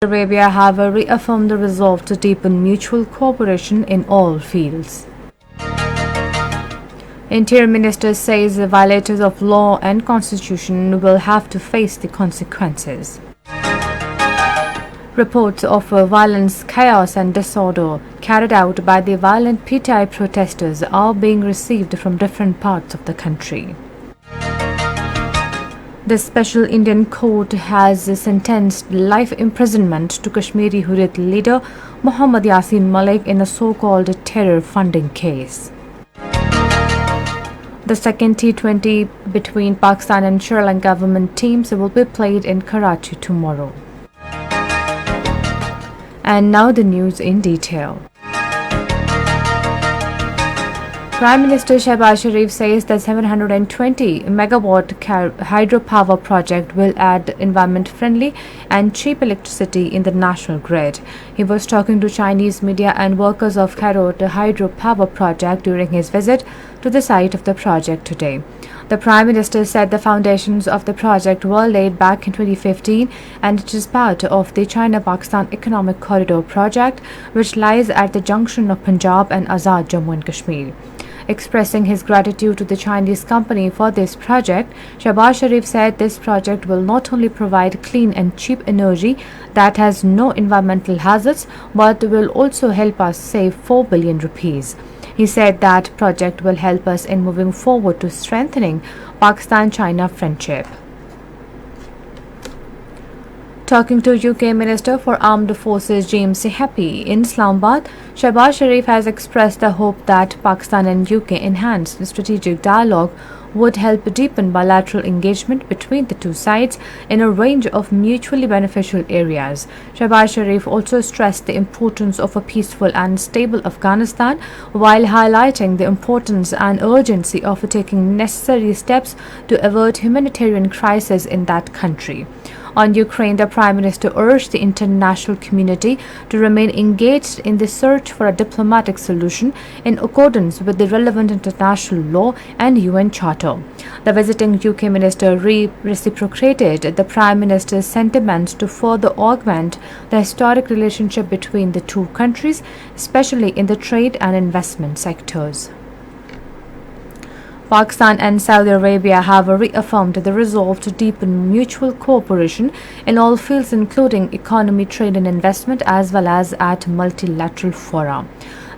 Arabia have reaffirmed the resolve to deepen mutual cooperation in all fields. Interior Minister says the violators of law and constitution will have to face the consequences. Reports of violence, chaos and disorder carried out by the violent PTI protesters are being received from different parts of the country. The Special Indian Court has sentenced life imprisonment to Kashmiri Hurriyat leader Muhammad Yasin Malik in a so-called terror funding case. The second T20 between Pakistan and Sri Lanka government teams will be played in Karachi tomorrow. And now the news in detail. Prime Minister Shehbaz Sharif says the 720 megawatt hydropower project will add environment-friendly and cheap electricity in the national grid. He was talking to Chinese media and workers of Khairot hydropower project during his visit to the site of the project today. The Prime Minister said the foundations of the project were laid back in 2015 and it is part of the China-Pakistan Economic Corridor project, which lies at the junction of Punjab and Azad Jammu and Kashmir. Expressing his gratitude to the Chinese company for this project, Shehbaz Sharif said this project will not only provide clean and cheap energy that has no environmental hazards, but will also help us save 4 billion rupees. He said that project will help us in moving forward to strengthening Pakistan-China friendship. Talking to UK Minister for Armed Forces James Happy in Islamabad, Shehbaz Sharif has expressed the hope that Pakistan and UK enhanced strategic dialogue would help deepen bilateral engagement between the two sides in a range of mutually beneficial areas. Shehbaz Sharif also stressed the importance of a peaceful and stable Afghanistan while highlighting the importance and urgency of taking necessary steps to avert humanitarian crisis in that country. On Ukraine, the Prime Minister urged the international community to remain engaged in the search for a diplomatic solution in accordance with the relevant international law and UN Charter. The visiting UK Minister reciprocated the Prime Minister's sentiments to further augment the historic relationship between the two countries, especially in the trade and investment sectors. Pakistan and Saudi Arabia have reaffirmed the resolve to deepen mutual cooperation in all fields including economy, trade and investment as well as at multilateral fora.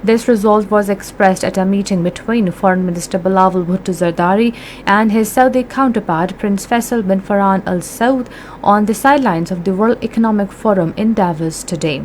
This resolve was expressed at a meeting between Foreign Minister Bilawal Bhutto Zardari and his Saudi counterpart Prince Faisal bin Farhan Al Saud on the sidelines of the World Economic Forum in Davos today.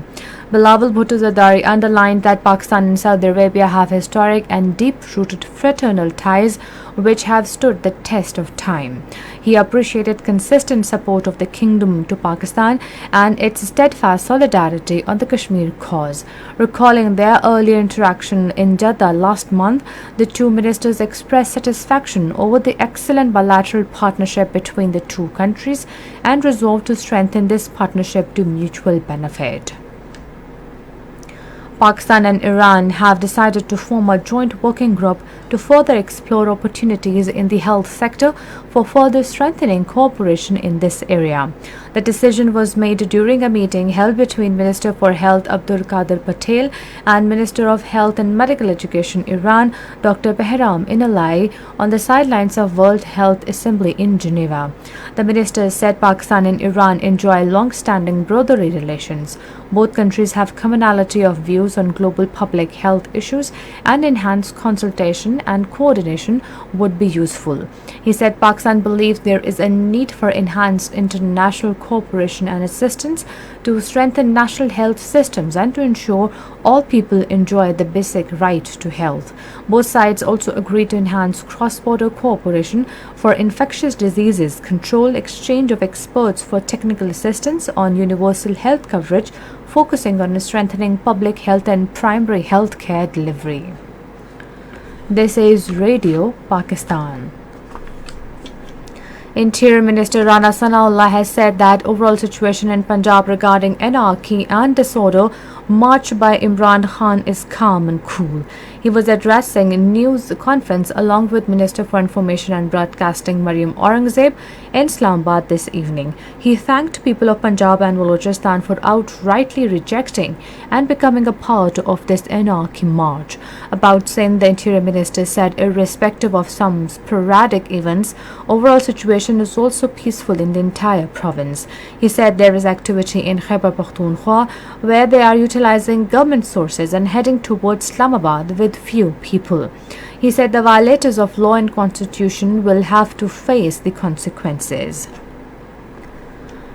Bilawal Bhutto Zardari underlined that Pakistan and Saudi Arabia have historic and deep-rooted fraternal ties which have stood the test of time. He appreciated consistent support of the kingdom to Pakistan and its steadfast solidarity on the Kashmir cause. Recalling their earlier interaction in Jeddah last month, the two ministers expressed satisfaction over the excellent bilateral partnership between the two countries and resolved to strengthen this partnership to mutual benefit. Pakistan and Iran have decided to form a joint working group to further explore opportunities in the health sector for further strengthening cooperation in this area. The decision was made during a meeting held between Minister for Health Abdul Qadir Patel and Minister of Health and Medical Education Iran Dr. Behram Inalai on the sidelines of World Health Assembly in Geneva. The minister said Pakistan and Iran enjoy long-standing brotherly relations. Both countries have commonality of views on global public health issues and enhanced consultation and coordination would be useful. He said Pakistan believes there is a need for enhanced international cooperation and assistance to strengthen national health systems and to ensure all people enjoy the basic right to health. Both sides also agreed to enhance cross-border cooperation for infectious diseases control, exchange of experts for technical assistance on universal health coverage, focusing on strengthening public health and primary health care delivery. This is Radio Pakistan. Interior Minister Rana Sanaullah has said that overall situation in Punjab regarding anarchy and disorder marched by Imran Khan is calm and cool. He was addressing a news conference along with Minister for Information and Broadcasting Mariam Aurangzeb in Islamabad this evening. He thanked people of Punjab and Balochistan for outrightly rejecting and becoming a part of this anarchy march. About Sindh, the Interior Minister said, irrespective of some sporadic events, overall situation is also peaceful in the entire province. He said there is activity in Khyber Pakhtunkhwa where they are utilizing government sources and heading towards Islamabad with few people. He said the violators of law and constitution will have to face the consequences.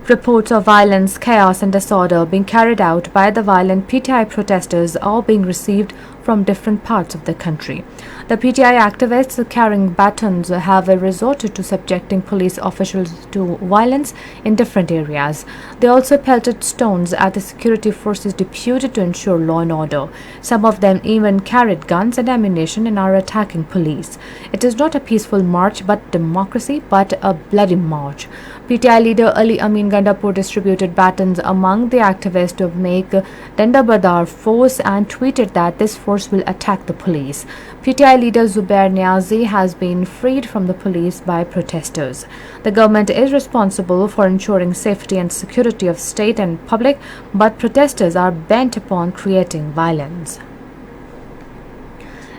Reports of violence, chaos and disorder being carried out by the violent PTI protesters are being received from different parts of the country. The PTI activists carrying batons have resorted to subjecting police officials to violence in different areas. They also pelted stones at the security forces deputed to ensure law and order. Some of them even carried guns and ammunition and are attacking police. It is not a peaceful march but democracy, but a bloody march. PTI leader Ali Amin Gandapur distributed batons among the activists to make Dandabadar force and tweeted that this force will attack the police. PTI leader Zubair Niazi has been freed from the police by protesters. The government is responsible for ensuring safety and security of state and public, but protesters are bent upon creating violence.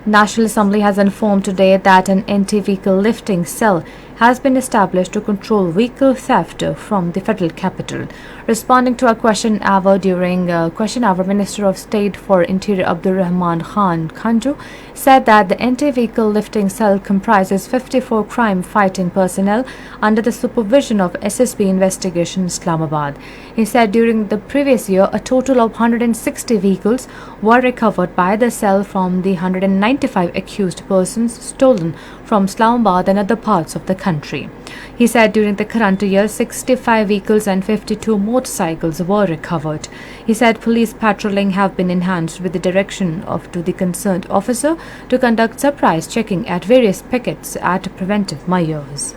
National Assembly has informed today that an anti-vehicle lifting cell has been established to control vehicle theft from the federal capital. Responding to a question hour during question hour, Minister of State for Interior Abdul Rahman Khan Khanju said that the anti-vehicle lifting cell comprises 54 crime-fighting personnel under the supervision of SSB Investigation Islamabad. He said during the previous year, a total of 160 vehicles were recovered by the cell from the 195 accused persons stolen from Islamabad and other parts of the country. He said during the current year, 65 vehicles and 52 motorcycles were recovered. He said police patrolling have been enhanced with the direction to the concerned officer to conduct surprise checking at various pickets at preventive measures.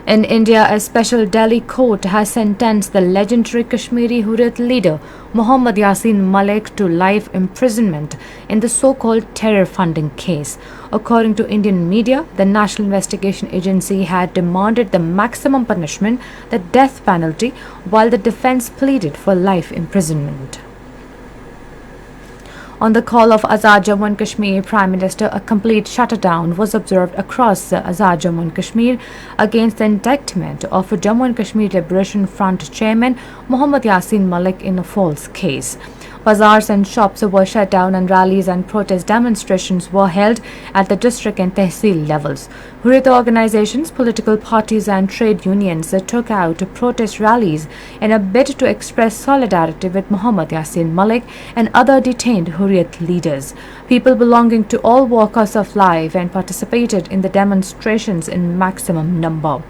In India, a special Delhi court has sentenced the legendary Kashmiri Hurriyat leader Mohammad Yasin Malik to life imprisonment in the so-called terror funding case. According to Indian media, the National Investigation Agency had demanded the maximum punishment, the death penalty, while the defense pleaded for life imprisonment. On the call of Azad Jammu and Kashmir Prime Minister, a complete shutdown was observed across Azad Jammu and Kashmir against the indictment of Jammu and Kashmir Liberation Front chairman Mohammad Yasin Malik in a false case. Bazaars and shops were shut down and rallies and protest demonstrations were held at the district and tehsil levels. Hurriyat organizations, political parties and trade unions took out protest rallies in a bid to express solidarity with Mohammad Yasin Malik and other detained Hurriyat leaders. People belonging to all walks of life and participated in the demonstrations in maximum number.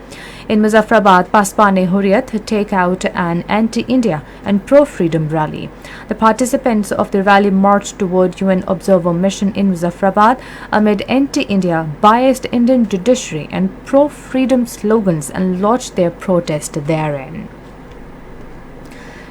In Muzaffarabad, Paspane Hurriyat take out an anti-India and pro-freedom rally. The participants of the rally marched toward UN Observer Mission in Muzaffarabad amid anti-India, biased Indian judiciary and pro-freedom slogans and lodged their protest therein.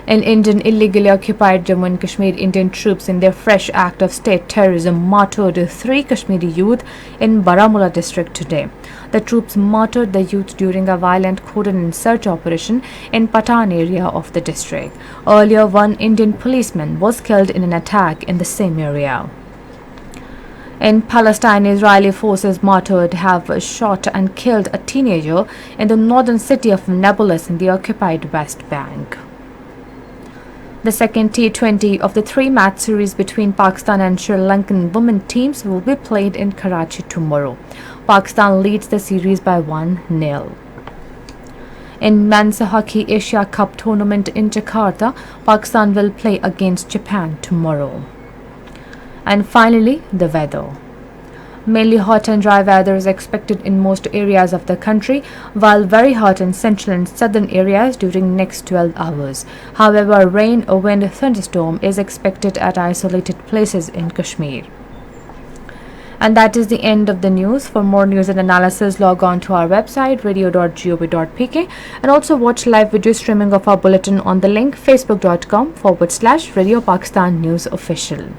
In Indian illegally occupied Jammu and Kashmir, Indian troops in their fresh act of state terrorism martyred 3 Kashmiri youth in Baramulla district today. The troops martyred the youth during a violent cordon search operation in Patan area of the district. Earlier, 1 Indian policeman was killed in an attack in the same area. In Palestine, Israeli forces martyred have shot and killed a teenager in the northern city of Nablus in the occupied West Bank. The second T20 of the 3-match series between Pakistan and Sri Lankan women teams will be played in Karachi tomorrow. Pakistan leads the series by 1-0. In men's hockey Asia Cup tournament in Jakarta, Pakistan will play against Japan tomorrow. And finally, the weather. Mainly hot and dry weather is expected in most areas of the country, while very hot in central and southern areas during next 12 hours. However, rain or wind thunderstorm is expected at isolated places in Kashmir. And that is the end of the news. For more news and analysis, log on to our website radio.gov.pk and also watch live video streaming of our bulletin on the link facebook.com/Radio Pakistan News Official.